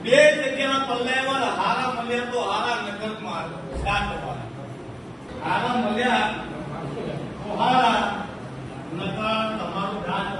બે જગ્યા પલ્લાયવર હારા મળ્યા તો હારા નગરમાં હારા મળ્યા તો હારા નગર તમારું દાન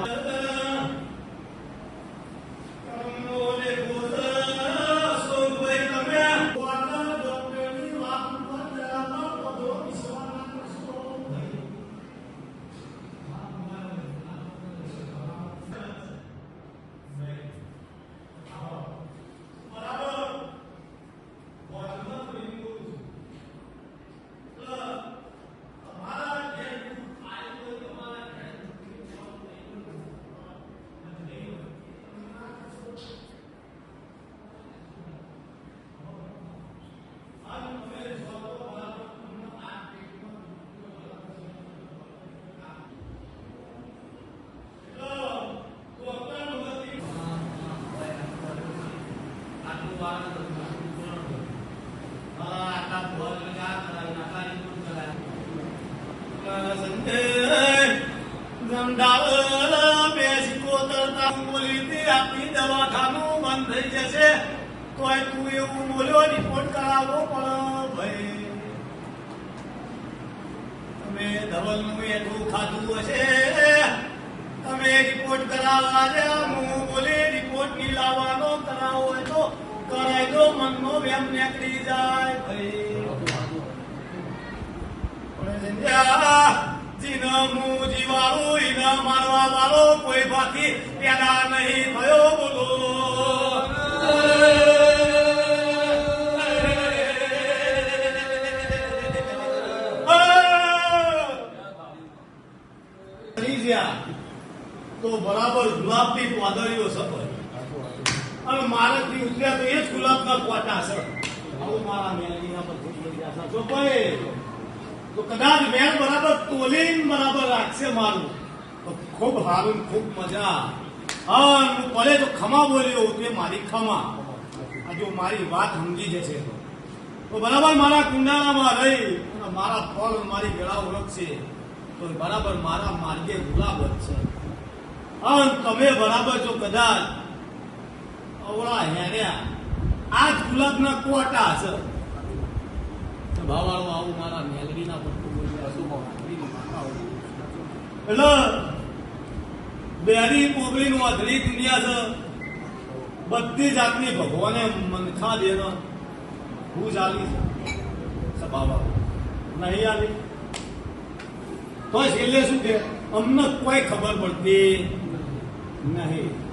દવાખાનું બંધ થઈ જશે તો તું એવું બોલ્યો રિપોર્ટ કરાવવો પણ ભાઈ તમે ધવલનું એટલું ખાધું હશે તમે રિપોર્ટ કરાવવા છે હું બોલી રિપોર્ટ ની લાવવાનો કરાવો હોય તો કરાય દો મનનો વેમ નીકળી જાય ભાઈ જીનું જીવાળું ઈના મારવા વાળો કોઈ બાકી પેદા નહીં થયો બોલો તો બરાબર ગુલાબની વાદળીઓ સફર અને મારકથી ઉતર્યા તો એ જ ગુલાબના કોટા છે આવું મારા મેલડીના પર જો ભાઈ તો કદાચ મેલ બરાબર તોલીન બરાબર રાખશે મારું તો ખૂબ સારું ખૂબ મજા હા હું પડે તો ખમા બોલ્યો તે મારી ખમા આ જો મારી વાત સમજી જશે તો બરાબર મારા કુંડાળામાં રહી અને મારા ફળ મારી ગળા ઓળખશે તો બરાબર મારા માર્ગે ગુલાબ જ છે હા તમે બરાબર જો કદાચ અવળા હેર્યા આ જ ગુલાબના કોટા છે ભાવાળો આવું મારા મેલડીના એટલે બેરી પોગળી નું અધરી દુનિયા છે બધી જાતની ભગવાને મનખા દેનો હું જ આલી સભાવા નહીં આલી તો છેલ્લે શું કે અમને કોઈ ખબર પડતી નહીં